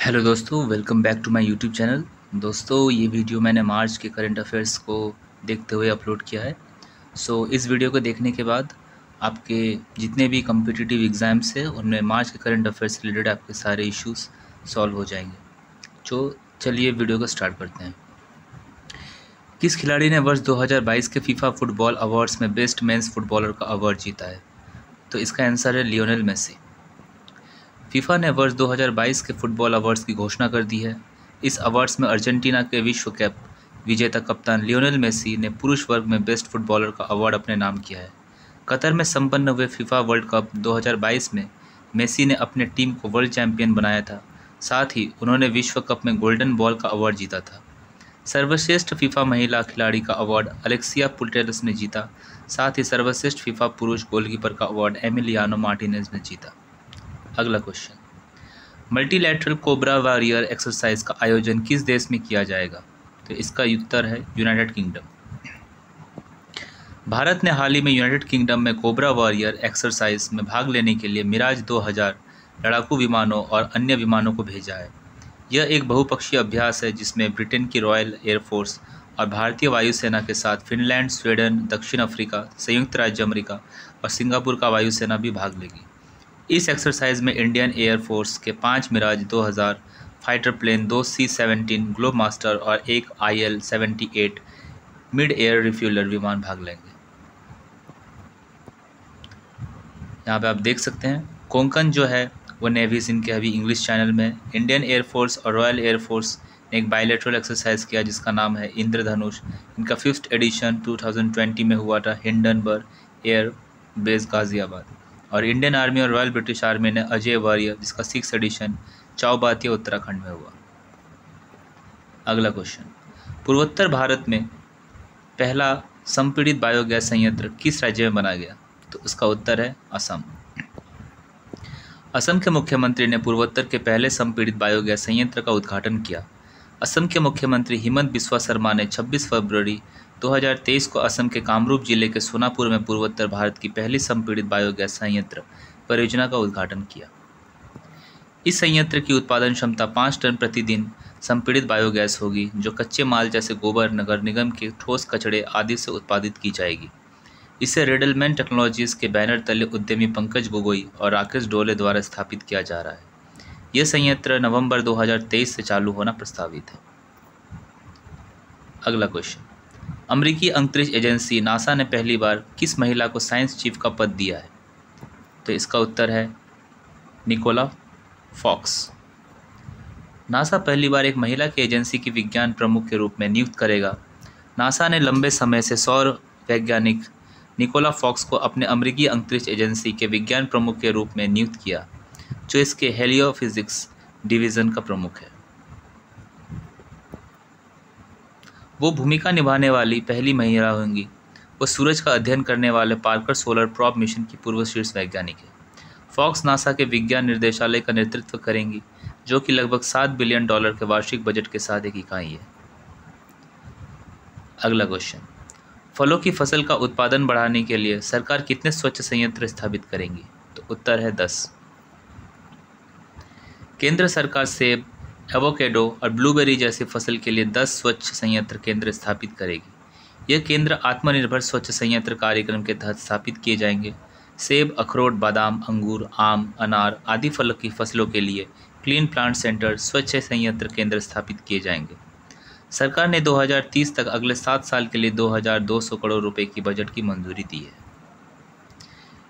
Hello दोस्तों, welcome back to my YouTube channel. दोस्तों, ये वीडियो मैंने मार्च के करंट अफेयर्स को देखते हुए अपलोड किया है। इस वीडियो को देखने के बाद आपके जितने भी कम्पिटिटिव एग्ज़ाम्स हैं उनमें मार्च के करंट अफेयर्स से रिलेटेड आपके सारे इश्यूज सॉल्व हो जाएंगे। चलिए वीडियो को स्टार्ट करते हैं। किस खिलाड़ी ने वर्ष 2022 के फीफा फुटबॉल अवार्ड्स में बेस्ट मेंस फुटबॉलर का अवार्ड जीता है? तो इसका आंसर है लियोनेल मेसी। फीफा ने वर्ष 2022 के फुटबॉल अवार्ड्स की घोषणा कर दी है। इस अवार्ड्स में अर्जेंटीना के विश्व कप विजेता कप्तान लियोनेल मेसी ने पुरुष वर्ग में बेस्ट फुटबॉलर का अवार्ड अपने नाम किया है। कतर में संपन्न हुए फीफा वर्ल्ड कप 2022 में मेसी ने अपने टीम को वर्ल्ड चैंपियन बनाया था। साथ ही उन्होंने विश्व कप में गोल्डन बॉल का अवार्ड जीता था। सर्वश्रेष्ठ फीफा महिला खिलाड़ी का अवार्ड अलेक्सिया पुटेल्स ने जीता। साथ ही सर्वश्रेष्ठ फीफा पुरुष गोलकीपर का अवार्ड एमिलियानो मार्टिनेज ने जीता। अगला question, multilateral cobra warrior exercise का आयोजन किस देश में किया जाएगा? तो इसका उत्तर है यूनाइटेड किंगडम। भारत ने हाल ही में यूनाइटेड किंगडम में कोबरा वॉरियर एक्सरसाइज में भाग लेने के लिए मिराज 2000 लड़ाकू विमानों और अन्य विमानों को भेजा है। यह एक बहुपक्षीय अभ्यास है जिसमें ब्रिटेन की रॉयल एयरफोर्स और भारतीय वायुसेना के साथ फिनलैंड, स्वीडन, दक्षिण अफ्रीका, संयुक्त राज्य अमेरिका और सिंगापुर का वायुसेना भी भाग लेगी। इस एक्सरसाइज में इंडियन एयरफोर्स के 5 Mirage 2000 fighter plane, 2 C-17 Globemaster और एक IL-78 मिड एयर रिफ्यूलर विमान भाग लेंगे। यहाँ पे आप देख सकते हैं कोंकण जो है वो नेवीज इनके अभी इंग्लिश चैनल में। इंडियन एयरफोर्स और रॉयल एयरफोर्स ने एक बायलैटरल एक्सरसाइज किया जिसका नाम है इंद्रधनुष। इनका 5th एडिशन 2020 में हुआ था हिंडनबर्ग एयर बेस गाजियाबाद। और इंडियन आर्मी और रॉयल ब्रिटिश आर्मी ने अजय वॉरियर जिसका 6th एडिशन चौबातिया उत्तराखंड में हुआ। अगला क्वेश्चन, पूर्वोत्तर भारत में पहला संपीड़ित बायोगैस संयंत्र किस राज्य में बनाया गया? तो उसका उत्तर है असम। असम के मुख्यमंत्री ने पूर्वोत्तर के पहले संपीड़ित बायोगैस संयंत्र का उद्घाटन किया। असम के मुख्यमंत्री हिमंत बिस्वा शर्मा ने 26 फरवरी 2023 को असम के कामरूप जिले के सोनापुर में पूर्वोत्तर भारत की पहली संपीड़ित बायोगैस संयंत्र परियोजना का उद्घाटन किया। इस संयंत्र की उत्पादन क्षमता 5 टन प्रतिदिन संपीड़ित बायोगैस होगी जो कच्चे माल जैसे गोबर, नगर निगम के ठोस कचड़े आदि से उत्पादित की जाएगी। इसे रेडलमैन टेक्नोलॉजीज के बैनर तले उद्यमी पंकज गोगोई और राकेश डोले द्वारा स्थापित किया जा रहा है। यह संयंत्र नवंबर 2023 से चालू होना प्रस्तावित है। अगला क्वेश्चन, अमेरिकी अंतरिक्ष एजेंसी नासा ने पहली बार किस महिला को साइंस चीफ का पद दिया है? तो इसका उत्तर है निकोला फॉक्स। नासा पहली बार एक महिला की एजेंसी की विज्ञान प्रमुख के रूप में नियुक्त करेगा। नासा ने लंबे समय से सौर वैज्ञानिक निकोला फॉक्स को अपने अमेरिकी अंतरिक्ष एजेंसी के विज्ञान प्रमुख के रूप में नियुक्त किया, जो इसके हेलियोफिजिक्स डिवीज़न का प्रमुख है। वो भूमिका निभाने वाली पहली महिला होंगी। वो सूरज का अध्ययन करने वाले पार्कर सोलर प्रॉब मिशन की पूर्व शीर्ष वैज्ञानिक है। फॉक्स नासा के विज्ञान निर्देशालय का नेतृत्व करेंगी, जो कि लगभग $7 बिलियन के वार्षिक बजट के साथ एक इकाई है। अगला क्वेश्चन, फलों की फसल का उत्पादन बढ़ाने के लिए सरकार कितने स्वच्छ संयंत्र स्थापित करेंगी? तो उत्तर है 10। केंद्र सरकार सेब, एवोकेडो और ब्लूबेरी जैसी फसल के लिए 10 स्वच्छ संयंत्र केंद्र स्थापित करेगी। यह केंद्र आत्मनिर्भर स्वच्छ संयंत्र कार्यक्रम के तहत स्थापित किए जाएंगे। सेब, अखरोट, बादाम, अंगूर, आम, अनार आदि फलों की फसलों के लिए क्लीन प्लांट सेंटर स्वच्छ संयंत्र केंद्र स्थापित किए जाएंगे। सरकार ने 2030 तक अगले 7 साल के लिए 2200 करोड़ रुपए की बजट की मंजूरी दी है।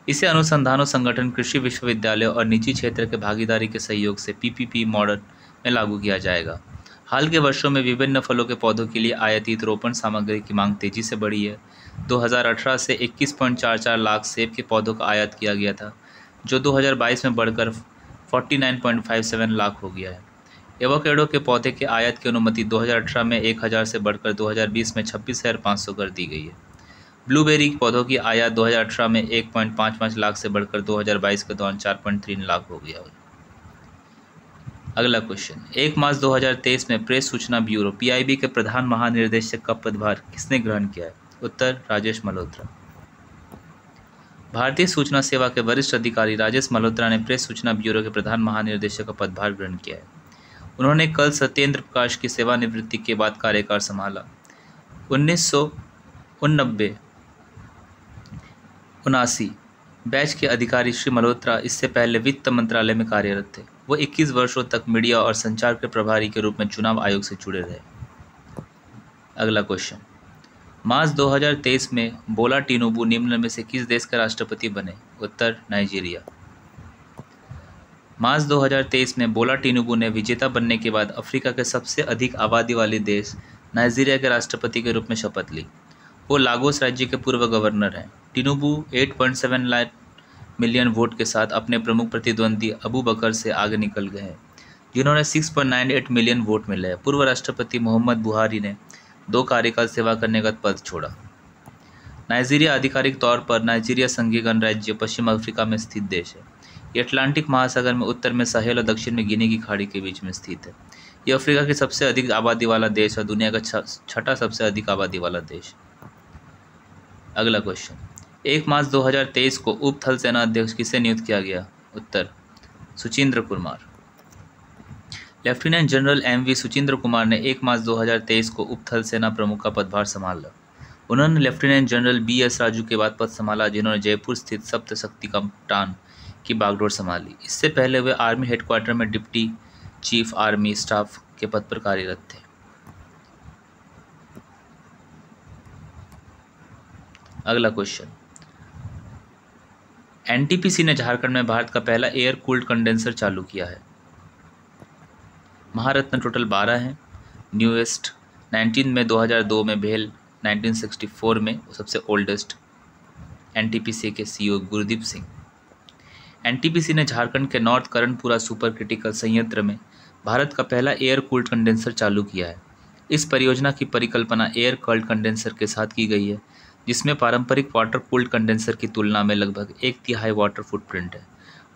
इसे अनुसंधान संगठन, कृषि विश्वविद्यालय और निजी क्षेत्र के भागीदारी के सहयोग से PPP मॉडल में लागू किया जाएगा। हाल के वर्षों में विभिन्न फलों के पौधों के लिए आयातित रोपण सामग्री की मांग तेजी से बढ़ी है। 2018 से 21.44 लाख सेब के पौधों का आयात किया गया था, जो 2022 में बढ़कर 49.57 लाख हो गया है। एवोकेडो के पौधे के आयात की अनुमति 2018 में 1000 से बढ़कर 2020 में 26,500 कर दी गई है। ब्लूबेरी पौधों की आयात 2018 में 1.55 लाख से बढ़कर 2022 के दौरान 4.3 लाख हो गया है। अगला क्वेश्चन, 1 मार्च 2023 में प्रेस सूचना ब्यूरो PIB के प्रधान महानिर्देशक का पदभार किसने ग्रहण किया है? उत्तर राजेश मल्होत्रा। भारतीय सूचना सेवा के वरिष्ठ अधिकारी राजेश मल्होत्रा ने प्रेस सूचना ब्यूरो के प्रधान महानिर्देशक का पदभार ग्रहण किया है। उन्होंने कल सत्येंद्र प्रकाश की सेवानिवृत्ति के बाद कार्यकाल संभाला। 1979 बैच के अधिकारी श्री मल्होत्रा इससे पहले वित्त मंत्रालय में कार्यरत थे। वो 21 वर्षों तक मीडिया और संचार के प्रभारी के रूप में चुनाव आयोग से जुड़े रहे। अगला क्वेश्चन, मार्च 2023 में बोला टिनुबू निम्न में से किस देश के राष्ट्रपति बने? उत्तर नाइजीरिया। मार्च 2023 में बोला टिनुबू ने विजेता बनने के बाद अफ्रीका के सबसे अधिक आबादी वाले देश नाइजीरिया के राष्ट्रपति के रूप में शपथ ली। वो लागोस राज्य के पूर्व गवर्नर हैं। टिनुबू 8.7 लाख मिलियन वोट के साथ अपने प्रमुख प्रतिद्वंदी अबू बकर से आगे निकल गए हैं, जिन्होंने 6.98 मिलियन वोट मिले हैं। पूर्व राष्ट्रपति मोहम्मद बुहारी ने 2 कार्यकाल सेवा करने का पद छोड़ा। नाइजीरिया आधिकारिक तौर पर नाइजीरिया संघीय गणराज्य पश्चिम अफ्रीका में स्थित देश है। ये अटलांटिक महासागर में उत्तर में साहेल और दक्षिण में गिनी की खाड़ी के बीच में स्थित है। ये अफ्रीका के सबसे अधिक आबादी वाला देश और दुनिया का छठा सबसे अधिक आबादी वाला देश। अगला क्वेश्चन, 1 मार्च 2023 को उप थल सेना अध्यक्ष किसे नियुक्त किया गया? उत्तर Suchindra Kumar. Lieutenant general MV Suchindra Kumar ने 1 मार्च 2023 को उप थल सेना प्रमुख का पदभार संभाला। उन्होंने लेफ्टिनेंट जनरल BS राजू के बाद पद संभाला, जिन्होंने जयपुर स्थित सप्त शक्ति कप्तान की बागडोर संभाली। इससे पहले वे आर्मी हेडक्वार्टर में डिप्टी चीफ आर्मी स्टाफ के पद पर कार्यरत थे। अगला क्वेश्चन, NTPC ने झारखंड में भारत का पहला एयर कूल्ड कंडेंसर चालू किया है। महारत्न टोटल 12 हैं। न्यूएस्ट 19 में 2002 में भेल 1964 में सबसे ओल्डेस्ट NTPC के CEO गुरदीप सिंह। NTPC ने झारखंड के नॉर्थ करणपुरा सुपर क्रिटिकल संयंत्र में भारत का पहला एयर कूल्ड कंडेंसर चालू किया है। इस परियोजना की परिकल्पना एयर कूल्ड कंडेंसर के साथ की गई है, जिसमें पारंपरिक वाटर कूल्ड कंडेंसर की तुलना में लगभग 1/3 वाटर फुटप्रिंट है।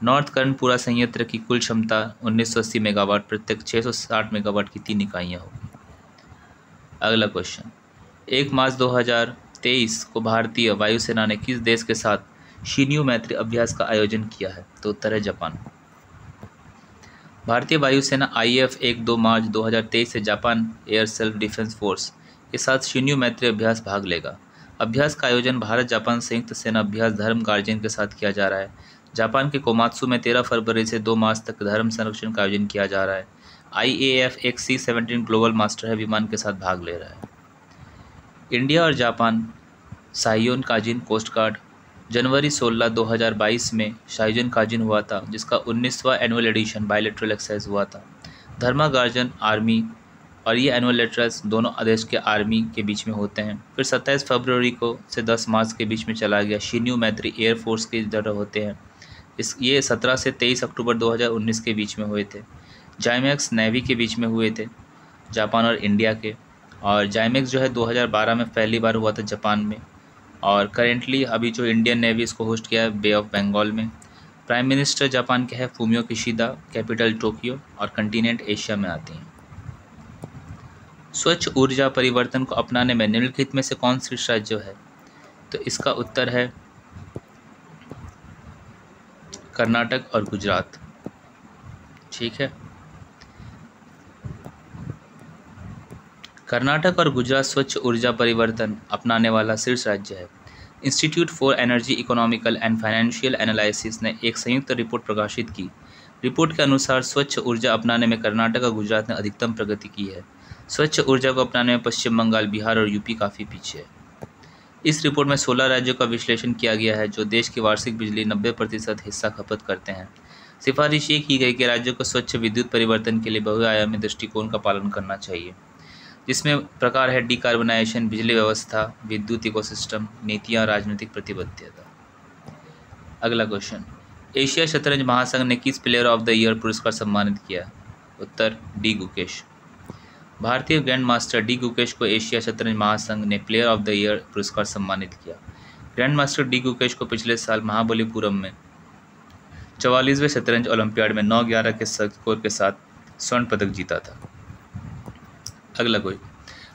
नॉर्थ करणपुरा संयंत्र की कुल क्षमता 1980 मेगावाट, प्रत्येक 660 मेगावाट की 3 इकाइयाँ होगी। अगला क्वेश्चन, 1 मार्च 2023 को भारतीय वायुसेना ने किस देश के साथ शिन्यू मैत्री अभ्यास का आयोजन किया है? तो उत्तर है जापान। भारतीय वायुसेना IAF 1-2 मार्च 2023 से Japan air self defence force के साथ शिन्यू मैत्री अभ्यास भाग लेगा। अभ्यास का आयोजन भारत जापान संयुक्त सेना अभ्यास धर्म गार्जियन के साथ किया जा रहा है। जापान के कोमात्सु में 13 फरवरी से 2 मार्च तक धर्म संरक्षण का आयोजन किया जा रहा है। IAF एक C-17 ग्लोबल मास्टर है विमान के साथ भाग ले रहा है। इंडिया और जापान साइयोन काजिन कोस्ट गार्ड जनवरी 16, 2022 में शाइजन काजिन हुआ था, जिसका 19वां एनुअल एडिशन बायलैटरल एक्सरसाइज हुआ था। धर्मा गार्जन आर्मी और ये एनुअल लेटर्स दोनों देश के आर्मी के बीच में होते हैं। फिर 27 फरवरी को से 10 मार्च के बीच में चला गया शिन्यू मैत्री एयरफोर्स के तरह होते हैं। ये 17 से 23 अक्टूबर 2019 के बीच में हुए थे। जाइमैक्स नेवी के बीच में हुए थे, जापान और इंडिया के। और जाइमैक्स जो है 2012 में पहली बार हुआ था जापान में, और करेंटली अभी जो इंडियन नेवी इसको होस्ट किया है बे ऑफ बंगाल में। प्राइम मिनिस्टर जापान के हैं फूमियो किशिदा, कैपिटल टोक्यो और कंटिनेंट एशिया में आती हैं। स्वच्छ ऊर्जा परिवर्तन को अपनाने में निम्नलिखित में से कौन शीर्ष राज्य है? तो इसका उत्तर है कर्नाटक और गुजरात। ठीक है, कर्नाटक और गुजरात स्वच्छ ऊर्जा परिवर्तन अपनाने वाला शीर्ष राज्य है। Institute for energy economical and financial analysis ने एक संयुक्त रिपोर्ट प्रकाशित की। रिपोर्ट के अनुसार स्वच्छ ऊर्जा अपनाने में कर्नाटक और गुजरात ने अधिकतम प्रगति की है। स्वच्छ ऊर्जा को अपनाने में पश्चिम बंगाल, बिहार और यूपी काफ़ी पीछे है। इस रिपोर्ट में 16 राज्यों का विश्लेषण किया गया है, जो देश की वार्षिक बिजली 90% हिस्सा खपत करते हैं। सिफारिश ये की गई कि राज्यों को स्वच्छ विद्युत परिवर्तन के लिए बहुआयामी दृष्टिकोण का पालन करना चाहिए, जिसमें प्रकार है डिकार्बनाइजेशन, बिजली व्यवस्था, विद्युत इकोसिस्टम, नीतियाँ, राजनीतिक प्रतिबद्धता। अगला क्वेश्चन, एशिया शतरंज महासंघ ने किस प्लेयर ऑफ द ईयर पुरस्कार सम्मानित किया? उत्तर डी गुकेश। भारतीय ग्रैंड मास्टर डी गुकेश को एशिया शतरंज महासंघ ने प्लेयर ऑफ द ईयर पुरस्कार सम्मानित किया। ग्रैंड मास्टर डी गुकेश को पिछले साल महाबलीपुरम में 44वें शतरंज ओलंपियाड में 9-11 के स्कोर के साथ स्वर्ण पदक जीता था। अगला कोई,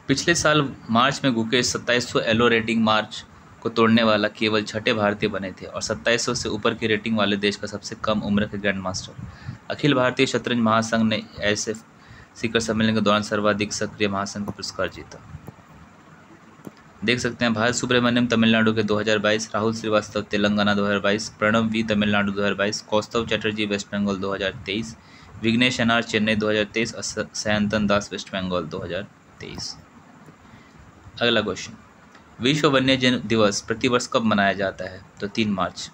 पिछले साल मार्च में गुकेश 2700 एलो रेटिंग मार्च को तोड़ने वाला केवल 6ठे भारतीय बने थे और 2700 से ऊपर की रेटिंग वाले देश का सबसे कम उम्र के ग्रैंड मास्टर। अखिल भारतीय शतरंज महासंघ ने ऐसे शिखर सम्मेलन के दौरान सर्वाधिक सक्रिय महासंघ का पुरस्कार जीता। देख सकते हैं भारत सुब्रमण्यम तमिलनाडु के 2022, Rahul Srivastava Telangana 2022, Pranav V Tamil Nadu 2022, Kaustav Chatterjee West Bengal 2023, Vignesh NR Chennai 2023 और सयंतन दास वेस्ट बंगाल 2023। अगला क्वेश्चन, विश्व वन्य जीव दिवस प्रतिवर्ष कब मनाया जाता है? तो 3 मार्च।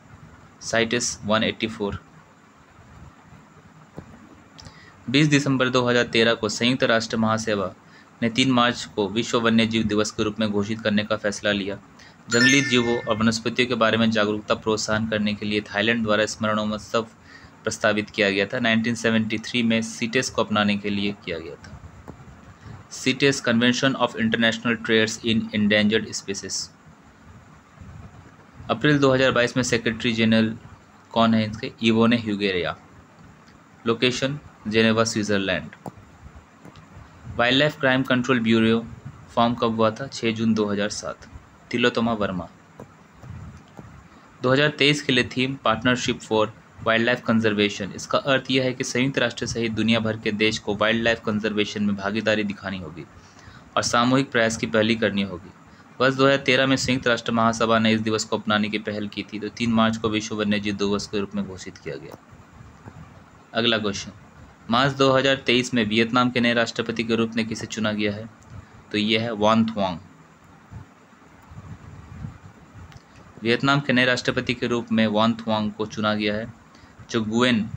साइटिस 184। 20 दिसंबर 2013 को संयुक्त राष्ट्र महासभा ने 3 मार्च को विश्व वन्य जीव दिवस के रूप में घोषित करने का फैसला लिया। जंगली जीवों और वनस्पतियों के बारे में जागरूकता प्रोत्साहन करने के लिए थाईलैंड द्वारा स्मरणोत्सव प्रस्तावित किया गया था। 1973 में सीटेस को अपनाने के लिए किया गया था। CITES convention of international trades in endangered species. अप्रैल 2022 में सेक्रेटरी जनरल कौन है इसके? Ivonne Higuero. Location Geneva Switzerland. Wildlife crime control bureau form कब हुआ था? 6 जून 2007। तिलोत्तमा वर्मा। 2023 के लिए theme partnership for wild life conservation. इसका अर्थ यह है कि संयुक्त राष्ट्र सहित दुनिया भर के देश को वाइल्ड लाइफ कंजर्वेशन में भागीदारी दिखानी होगी और सामूहिक प्रयास की पहल करनी होगी। वर्ष 2013 में संयुक्त राष्ट्र महासभा ने इस दिवस को अपनाने की पहल की थी, तो 3 मार्च को विश्व वन्यजीव दिवस के रूप में घोषित किया गया। अगला क्वेश्चन, मार्च 2023 में वियतनाम के नए राष्ट्रपति के रूप में किसे चुना गया है? तो यह है वान थुआंग। वियतनाम के नए राष्ट्रपति के रूप में वान थुआंग को चुना गया है, जो गुएन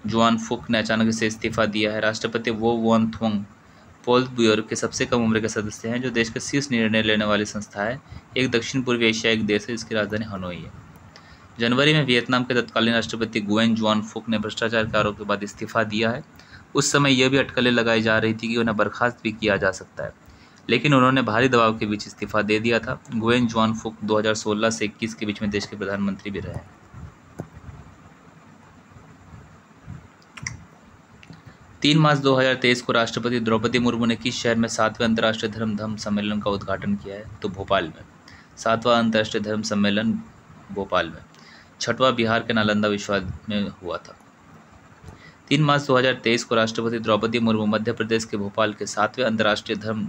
जुआन फुक ने अचानक से इस्तीफा दिया है। राष्ट्रपति वो वान थुआंग पोल ब्यूरो के सबसे कम उम्र के सदस्य हैं, जो देश के शीर्ष निर्णय लेने वाली संस्था है। एक दक्षिण पूर्वी एशियाई देश है जिसकी राजधानी हनोई है। जनवरी में वियतनाम के तत्कालीन राष्ट्रपति गुएन जुआन फुक ने भ्रष्टाचार के आरोप के बाद इस्तीफा दिया है। उस समय यह भी अटकलें लगाई जा रही थी कि उन्हें बर्खास्त भी किया जा सकता है, लेकिन उन्होंने भारी दबाव के बीच इस्तीफा दे दिया था। गुएन जुआन फुक 2016 से 21 के बीच में देश के प्रधानमंत्री भी रहे। 3 मार्च 2023 को राष्ट्रपति द्रौपदी मुर्मू ने किस शहर में 7वें अंतर्राष्ट्रीय धर्म सम्मेलन का उद्घाटन किया है? तो भोपाल में। 7वां अंतर्राष्ट्रीय धर्म सम्मेलन भोपाल में। 6वां बिहार के नालंदा विश्वविद्यालय में हुआ था। 3 मार्च 2023 को राष्ट्रपति द्रौपदी मुर्मू मध्य प्रदेश के भोपाल के 7वें अंतर्राष्ट्रीय धर्म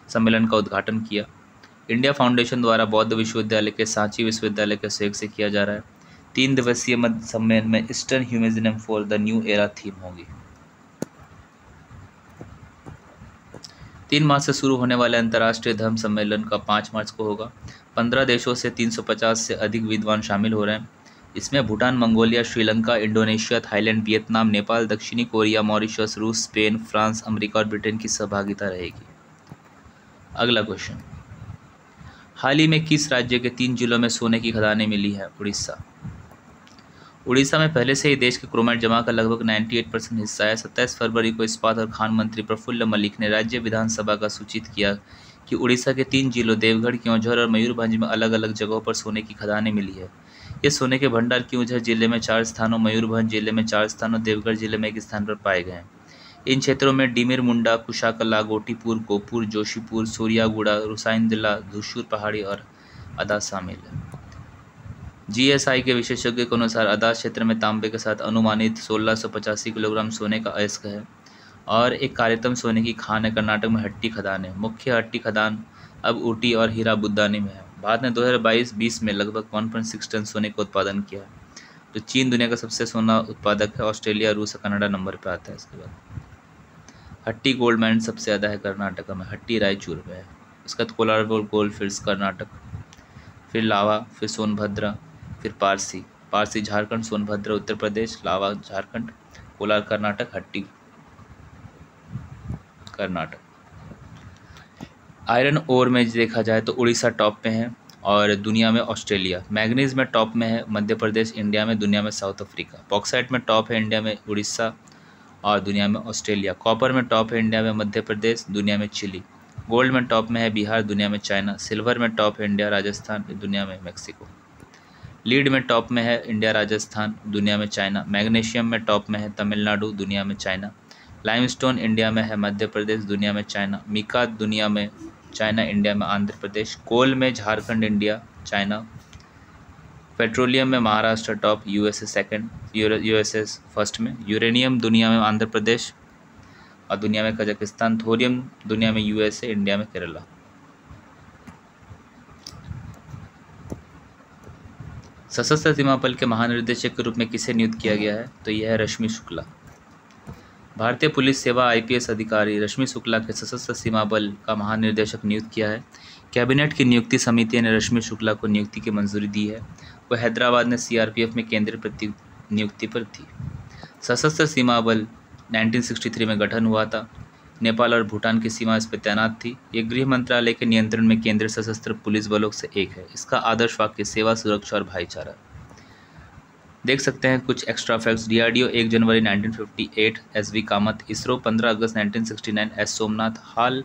सम्मेलन का उद्घाटन किया। इंडिया फाउंडेशन द्वारा बौद्ध विश्वविद्यालय के सांची विश्वविद्यालय के सहयोग से किया जा रहा है। 3 दिवसीय सम्मेलन में eastern humanism for the new era theme होगी। 3 मार्च से शुरू होने वाले अंतर्राष्ट्रीय धर्म सम्मेलन का 5 मार्च को होगा। 15 देशों से 350 से अधिक विद्वान शामिल हो रहे हैं। इसमें Bhutan, Mongolia, Sri Lanka, Indonesia, Thailand, Vietnam, Nepal, दक्षिणी कोरिया, मॉरिशस, रूस, स्पेन, फ्रांस, अमेरिका और ब्रिटेन की सहभागिता रहेगी। अगला क्वेश्चन, हाल ही में किस राज्य के 3 जिलों में सोने की खदानें मिली है? उड़ीसा। उड़ीसा में पहले से ही देश के क्रोमाइट जमा का लगभग 98% हिस्सा है। 27 फरवरी को इस्पात और खान मंत्री प्रफुल्ल मलिक ने राज्य विधानसभा का सूचित किया कि उड़ीसा के 3 जिलों देवगढ़, क्योंझर और मयूरभंज में अलग अलग जगहों पर सोने की खदानें मिली है। ये सोने के भंडार क्योंझर जिले में 4 स्थानों, मयूरभंज जिले में 4 स्थानों, देवगढ़ जिले में 1 स्थान पर पाए गए हैं। इन क्षेत्रों में डिमिर, मुंडा, कुशाकला, गोटीपुर, गोपुर, जोशीपुर, सूर्यागुड़ा, रुसाइंदला, धूसुर पहाड़ी और अदा शामिल है। जीएसआई के विशेषज्ञों के अनुसार अदा क्षेत्र में तांबे के साथ अनुमानित 1685 किलोग्राम सोने का अयस्क है और एक कार्यतम सोने की खान है। कर्नाटक में हट्टी खदान है। मुख्य हट्टी खदान अब ऊटी और हीरा बुद्दानी में है। भारत ने 2022-20 में लगभग 1.6 टन सोने का उत्पादन किया है। तो चीन दुनिया का सबसे सोना उत्पादक है। ऑस्ट्रेलिया, रूस और कनाडा नंबर पर आता है। इसके बाद हट्टी गोल्ड माइन सबसे ज़्यादा है कर्नाटक में। हट्टी रायचूर में है। उसका कोलारबोर गोल्ड फील्ड्स कर्नाटक, फिर लावा, फिर सोनभद्रा, फिर पारसी झारखंड, सोनभद्र उत्तर प्रदेश, लावा झारखंड, कोलार कर्नाटक, हट्टी कर्नाटक। आयरन ओर में देखा जाए तो उड़ीसा टॉप पे है और दुनिया में ऑस्ट्रेलिया। मैग्नीज में टॉप में है मध्य प्रदेश, इंडिया में, दुनिया में साउथ अफ्रीका। बॉक्साइट में टॉप है इंडिया में उड़ीसा और दुनिया में ऑस्ट्रेलिया। कॉपर में टॉप है इंडिया में मध्य प्रदेश, दुनिया में चिली। गोल्ड में टॉप में है बिहार, दुनिया में चाइना। सिल्वर में टॉप है इंडिया, राजस्थान, दुनिया में मैक्सिको। लीड में टॉप में है इंडिया, राजस्थान, दुनिया में चाइना। मैग्नीशियम में टॉप में है तमिलनाडु, दुनिया में चाइना। लाइमस्टोन इंडिया में है मध्य प्रदेश, दुनिया में चाइना। मिका दुनिया में चाइना, इंडिया में आंध्र प्रदेश। कोल में झारखंड, इंडिया, चाइना। पेट्रोलियम में Maharashtra top, USA second, USA first में। यूरेनियम दुनिया में आंध्र प्रदेश। और दुनिया में कजाकिस्तान, थोरियम दुनिया में USA, इंडिया में केरला। सशस्त्र सीमा बल के महानिदेशक के रूप में किसे नियुक्त किया गया है? तो यह है रश्मि शुक्ला। भारतीय पुलिस सेवा IPS अधिकारी रश्मि शुक्ला के सशस्त्र सीमा बल का महानिदेशक नियुक्त किया है। कैबिनेट की नियुक्ति समिति ने रश्मि शुक्ला को नियुक्ति की मंजूरी दी है। वह हैदराबाद में CRPF में केंद्रीय प्रतिनियुक्ति पर थी। सशस्त्र सीमा बल 1963 में गठन हुआ था। नेपाल और भूटान की सीमा इस पर तैनात थी। ये गृह मंत्रालय के नियंत्रण में केंद्रीय सशस्त्र पुलिस बलों से एक है। इसका आदर्श वाक्य सेवा, सुरक्षा और भाईचारा। देख सकते हैं कुछ एक्स्ट्रा फैक्ट्स। DRDO 1 जनवरी 1958 SV कामत, इसरो 15 अगस्त 1969 S सोमनाथ, हाल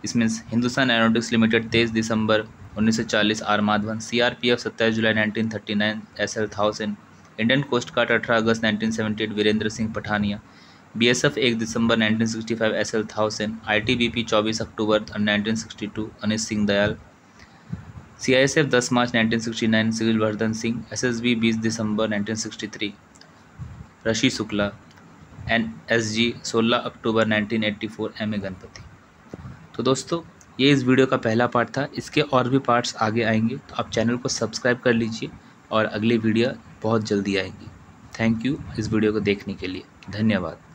इसमें हिंदुस्तान एरोनॉटिक्स लिमिटेड 23 दिसंबर 1940 R माधवन, CRPF 27 जुलाई 1939 SL Thaosen, Indian coast guard 18 अगस्त 1978 वीरेंद्र सिंह पठानिया, BSF 1 दिसंबर 1965 SL थाउसेंड, ITBP 24 अक्टूबर 1962 अनिश सिंह दयाल, CISF 10 मार्च 1969 सिविल वर्धन सिंह, SSB 20 दिसंबर 1963 ऋषि शुक्ला, NSG 16 अक्टूबर 1984 MA गणपति। तो दोस्तों ये इस वीडियो का पहला पार्ट था। इसके और भी पार्ट्स आगे आएंगे, तो आप चैनल को सब्सक्राइब कर लीजिए और अगली वीडियो बहुत जल्दी आएगी। थैंक यू इस वीडियो को देखने के लिए। धन्यवाद।